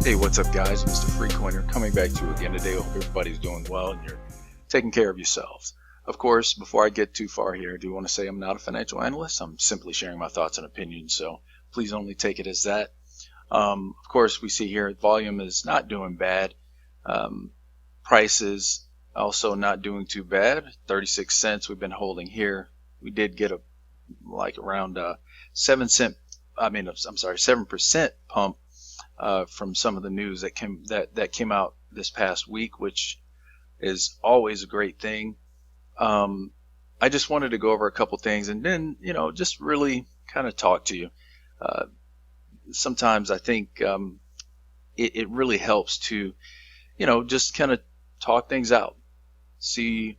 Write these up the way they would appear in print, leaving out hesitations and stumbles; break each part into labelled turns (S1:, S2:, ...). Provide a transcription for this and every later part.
S1: Hey, what's up guys? Mr. Freecoiner coming back to you again today. Hope everybody's doing well and you're taking care of yourselves. Of course, before I get too far here, I do want to say I'm not a financial analyst. I'm simply sharing my thoughts and opinions, so please only take it as that. Of course, we see here volume is not doing bad. Prices also not doing too bad. 36 cents we've been holding here. We did get a around 7% pump from some of the news that came out this past week, which is always a great thing. I just wanted to go over a couple things and then just really kind of talk to you. Sometimes I think it really helps to just kind of talk things out, see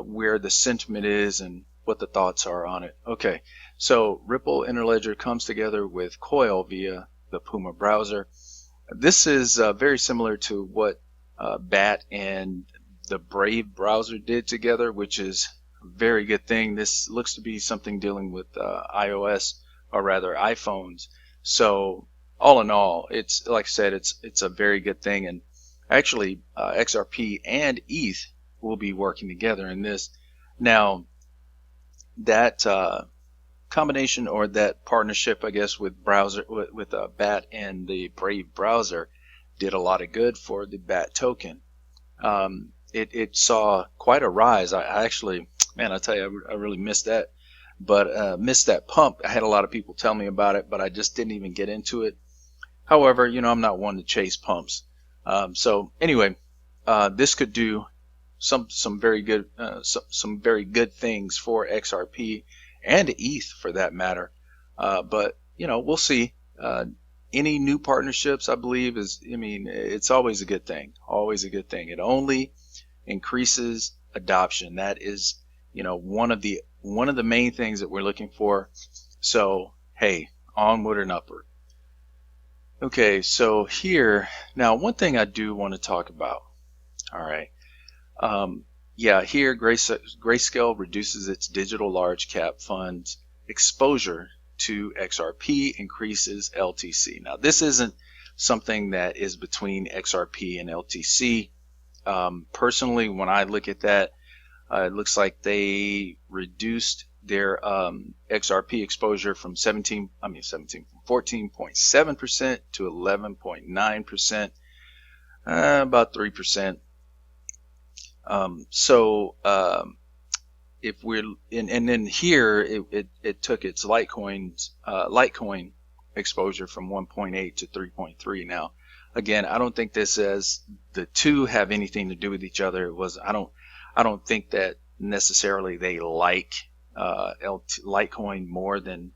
S1: where the sentiment is and what the thoughts are on it. Okay, so Ripple Interledger comes together with Coil via the Puma browser. This is very similar to what BAT and the Brave browser did together, which is a very good thing. This looks to be something dealing with iOS, or rather iPhones. So all in all, it's like I said, it's a very good thing. And actually XRP and ETH will be working together in this. Now that combination, or that partnership, I guess, with BAT and the Brave browser did a lot of good for the BAT token. It saw quite a rise. I actually, man, I tell you, I really missed that, but missed that pump. I had a lot of people tell me about it, but I just didn't even get into it. However, I'm not one to chase pumps. So anyway, this could do some very good things for XRP and ETH for that matter. But we'll see. Any new partnerships, I believe, it's always a good thing. Always a good thing. It only increases adoption. That is, one of the main things that we're looking for. So hey, onward and upward. Okay, so here now, one thing I do want to talk about. All right. Yeah, here Grayscale reduces its digital large cap funds exposure to XRP, increases LTC. Now this isn't something that is between XRP and LTC. Personally, when I look at that, it looks like they reduced their XRP exposure from 14.7% to 11.9%, about 3%. If we're and then here it took its Litecoin exposure from 1.8 to 3.3. Now again, I don't think this says the two have anything to do with each other. I don't think that necessarily they like Litecoin more than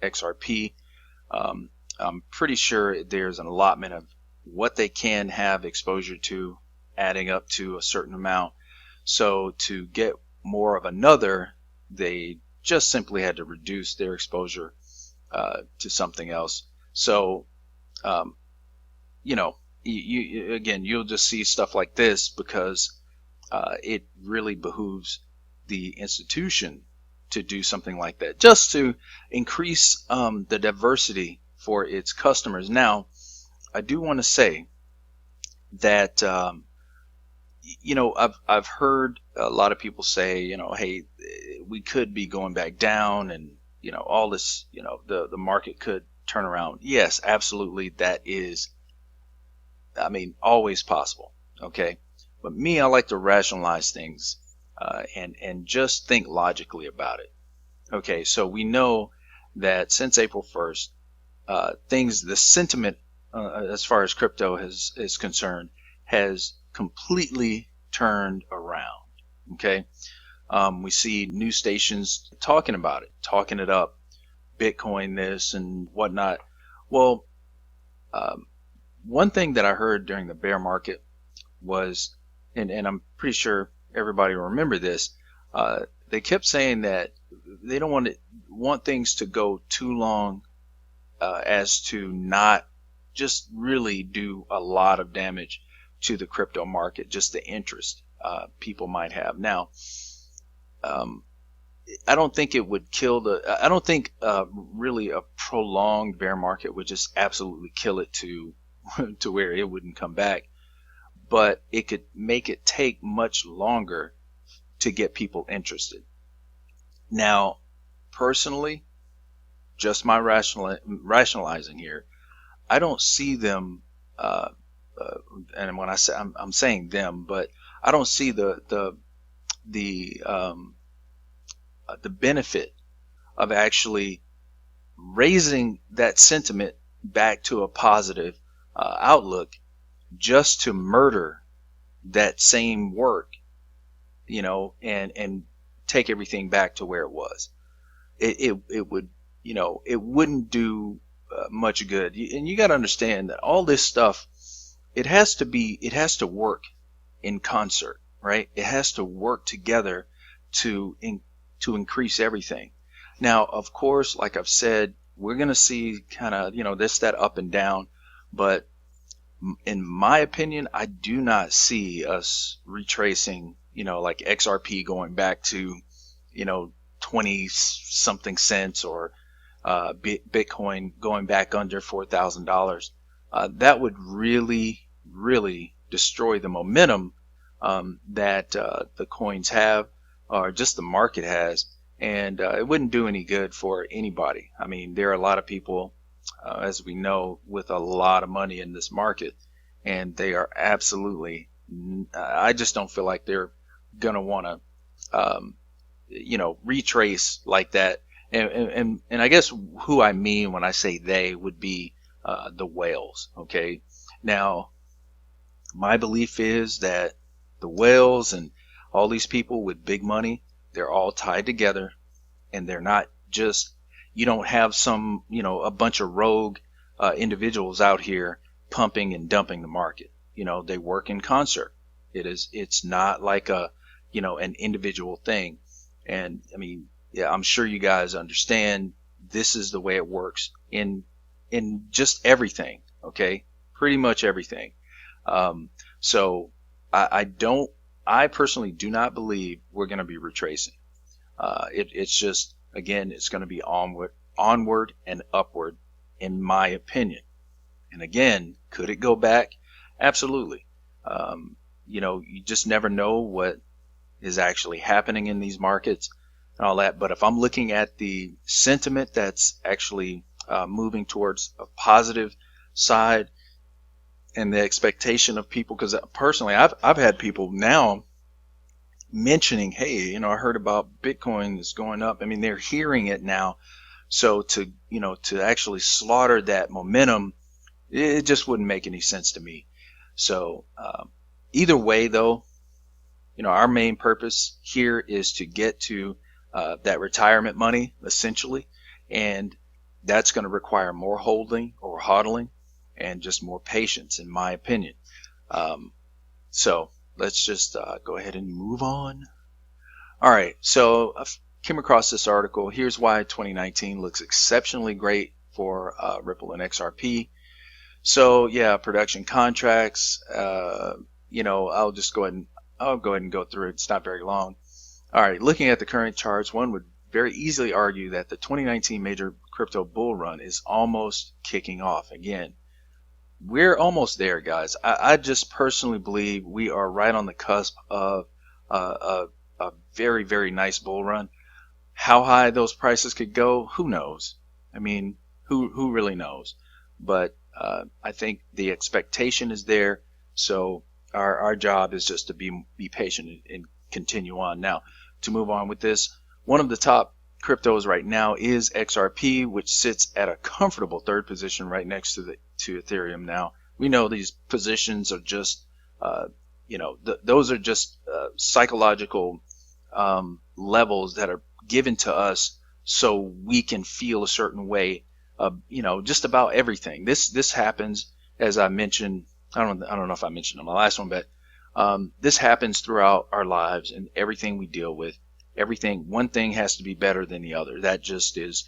S1: XRP. I'm pretty sure there's an allotment of what they can have exposure to, adding up to a certain amount. So to get more of another, they just simply had to reduce their exposure to something else. So you'll just see stuff like this because it really behooves the institution to do something like that, just to increase the diversity for its customers. Now I do want to say that I've heard a lot of people say, hey, we could be going back down, and all this, the market could turn around. Yes, absolutely, that is, always possible. Okay, but me, I like to rationalize things and just think logically about it. Okay, so we know that since April 1st, the sentiment as far as crypto is concerned has completely turned around. Okay, we see news stations talking about it, talking it up, Bitcoin this and whatnot. Well, one thing that I heard during the bear market was, and I'm pretty sure everybody will remember this, they kept saying that they don't want things to go too long as to not just really do a lot of damage to the crypto market, just the interest people might have. Now, I don't think it would kill really a prolonged bear market would just absolutely kill it to to where it wouldn't come back, but it could make it take much longer to get people interested. Now, personally, just my rationalizing here, I don't see them, uh, and when I say I'm saying them, but I don't see the the benefit of actually raising that sentiment back to a positive outlook just to murder that same work, and take everything back to where it was. It would, it wouldn't do much good. And you got to understand that all this stuff, it has to work in concert, right? It has to work together to increase everything. Now, of course, like I've said, we're going to see kind of, this, that, up and down, but in my opinion, I do not see us retracing, like XRP going back to, 20 something cents, or Bitcoin going back under $4,000. That would really, really destroy the momentum that the coins have, or just the market has, and it wouldn't do any good for anybody. I mean, there are a lot of people, as we know, with a lot of money in this market, and they are absolutely, I just don't feel like they're going to want to, retrace like that. And I guess who I mean when I say they would be the whales. Okay. Now, my belief is that the whales and all these people with big money, they're all tied together, and they're not just, you don't have some, a bunch of rogue individuals out here pumping and dumping the market. They work in concert. It's not like an individual thing. And I mean, yeah, I'm sure you guys understand this is the way it works in just everything. Okay. Pretty much everything. So I personally do not believe we're going to be retracing. It's just, again, it's going to be onward and upward, in my opinion. And again, could it go back? Absolutely. You just never know what is actually happening in these markets and all that. But if I'm looking at the sentiment that's actually moving towards a positive side, and the expectation of people, because personally, I've had people now mentioning, hey, I heard about Bitcoin is going up. I mean, they're hearing it now. So to actually slaughter that momentum, it just wouldn't make any sense to me. So either way, though, our main purpose here is to get to that retirement money, essentially, and that's going to require more holding or hodling and just more patience, in my opinion. So let's just go ahead and move on. All right, so I came across this article. Here's why 2019 looks exceptionally great for Ripple and XRP. So yeah, production contracts. I'll go ahead and go through it. It's not very long. All right, looking at the current charts, one would very easily argue that the 2019 major crypto bull run is almost kicking off again. We're almost there, guys. I just personally believe we are right on the cusp of a very, very nice bull run. How high those prices could go, who knows? I mean, who really knows? But I think the expectation is there. So our job is just to be patient and continue on. Now, to move on with this, one of the top cryptos right now is XRP, which sits at a comfortable third position right next to Ethereum. Now, we know these positions are just, those are just psychological levels that are given to us so we can feel a certain way, just about everything. This happens, as I mentioned. I don't know if I mentioned on my last one, but this happens throughout our lives and everything we deal with. One thing has to be better than the other. That just is,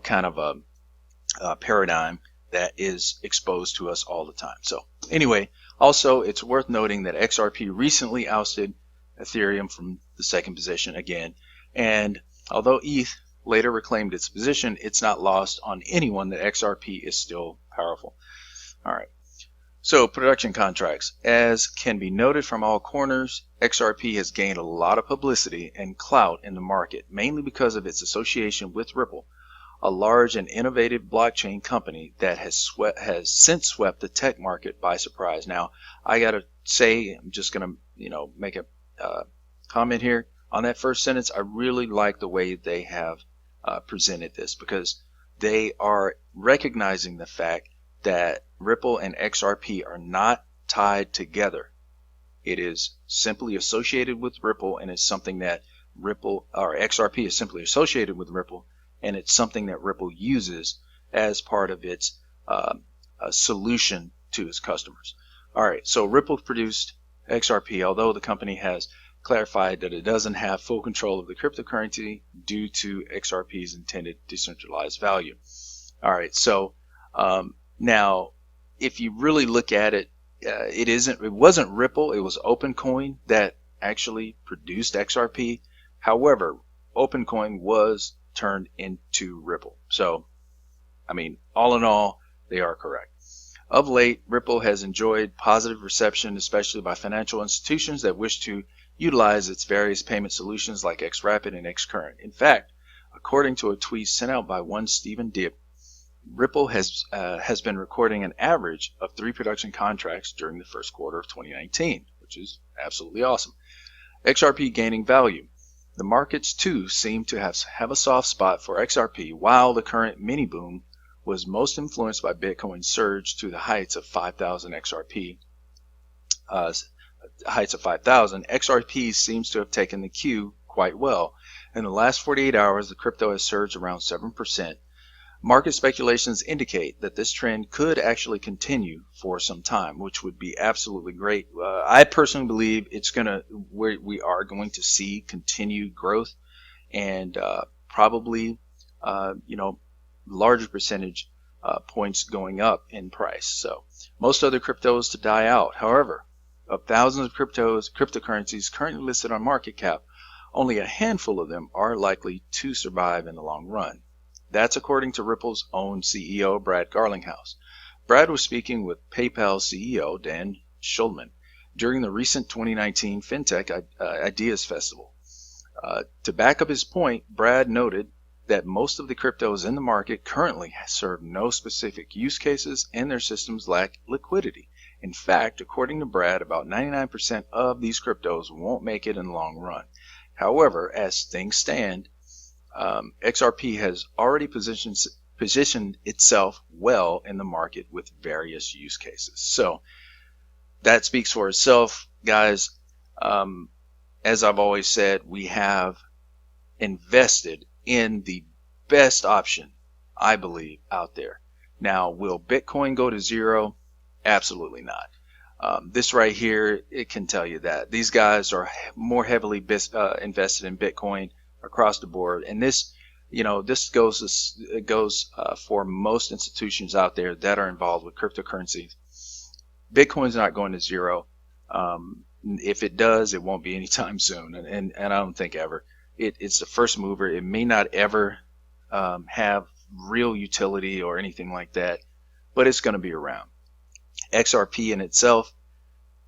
S1: kind of a paradigm that is exposed to us all the time. So anyway, also it's worth noting that XRP recently ousted Ethereum from the second position again. And although ETH later reclaimed its position, it's not lost on anyone that XRP is still powerful. All right. So production contracts. As can be noted from all corners, XRP has gained a lot of publicity and clout in the market, mainly because of its association with Ripple, a large and innovative blockchain company that has since swept the tech market by surprise. Now, I gotta say, I'm just gonna make a comment here on that first sentence. I really like the way they have presented this, because they are recognizing the fact that Ripple and XRP are not tied together. It is simply associated with Ripple, and it's something that Ripple, or XRP is simply associated with Ripple, and it's something that Ripple uses as part of its solution to its customers. All right, so Ripple produced XRP, although the company has clarified that it doesn't have full control of the cryptocurrency due to XRP's intended decentralized value. All right, so now, if you really look at it, it wasn't Ripple, it was OpenCoin that actually produced XRP. However, OpenCoin was turned into Ripple. So, I mean, all in all, they are correct. Of late, Ripple has enjoyed positive reception, especially by financial institutions that wish to utilize its various payment solutions like XRapid and XCurrent. In fact, according to a tweet sent out by one Stephen Dipp, Ripple has been recording an average of 3 production contracts during the first quarter of 2019, which is absolutely awesome. XRP gaining value. The markets too seem to have a soft spot for XRP, while the current mini boom was most influenced by Bitcoin's surge to the heights of 5,000 XRP. XRP seems to have taken the cue quite well. In the last 48 hours, the crypto has surged around 7%. Market speculations indicate that this trend could actually continue for some time, which would be absolutely great. I personally believe we are going to see continued growth, and probably larger percentage points going up in price. So most other cryptos to die out. However, of thousands of cryptocurrencies currently listed on market cap, only a handful of them are likely to survive in the long run. That's according to Ripple's own CEO, Brad Garlinghouse. Brad was speaking with PayPal CEO Dan Schulman during the recent 2019 FinTech Ideas Festival. To back up his point, Brad noted that most of the cryptos in the market currently serve no specific use cases, and their systems lack liquidity. In fact, according to Brad, about 99% of these cryptos won't make it in the long run. However, as things stand, XRP has already positioned itself well in the market with various use cases. So that speaks for itself, guys. As I've always said, we have invested in the best option, I believe, out there. Now, will Bitcoin go to zero? Absolutely not. This right here, it can tell you that. These guys are more heavily invested in Bitcoin across the board, and this goes for most institutions out there that are involved with cryptocurrencies. Bitcoin's not going to zero. If it does, it won't be anytime soon, and I don't think ever. It's the first mover. It may not ever have real utility or anything like that, but it's going to be around. XRP in itself,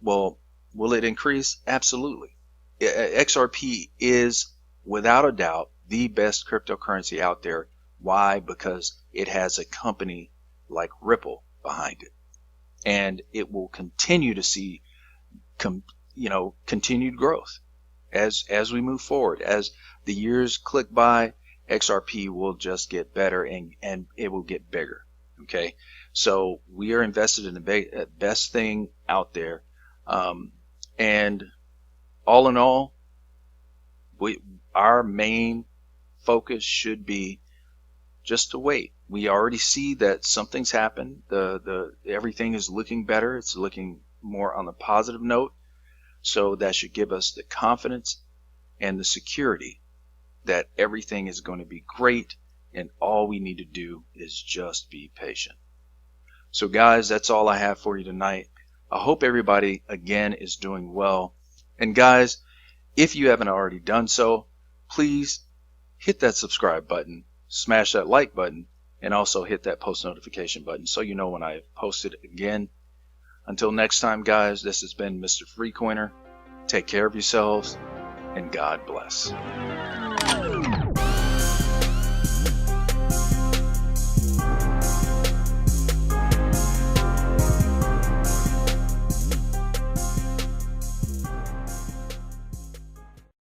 S1: well, will it increase? Absolutely. XRP is, without a doubt, the best cryptocurrency out there. Why? Because it has a company like Ripple behind it, and it will continue to see continued growth as we move forward. As the years click by, XRP will just get better, and it will get bigger. Okay, so we are invested in the best thing out there, and all in all, our main focus should be just to wait. We already see that something's happened. Everything is looking better. It's looking more on the positive note. So that should give us the confidence and the security that everything is going to be great, and all we need to do is just be patient. So guys, that's all I have for you tonight. I hope everybody again is doing well. And guys, if you haven't already done so, please hit that subscribe button, smash that like button, and also hit that post notification button so you know when I post it again. Until next time, guys, this has been Mr. Freecoiner. Take care of yourselves, and God bless.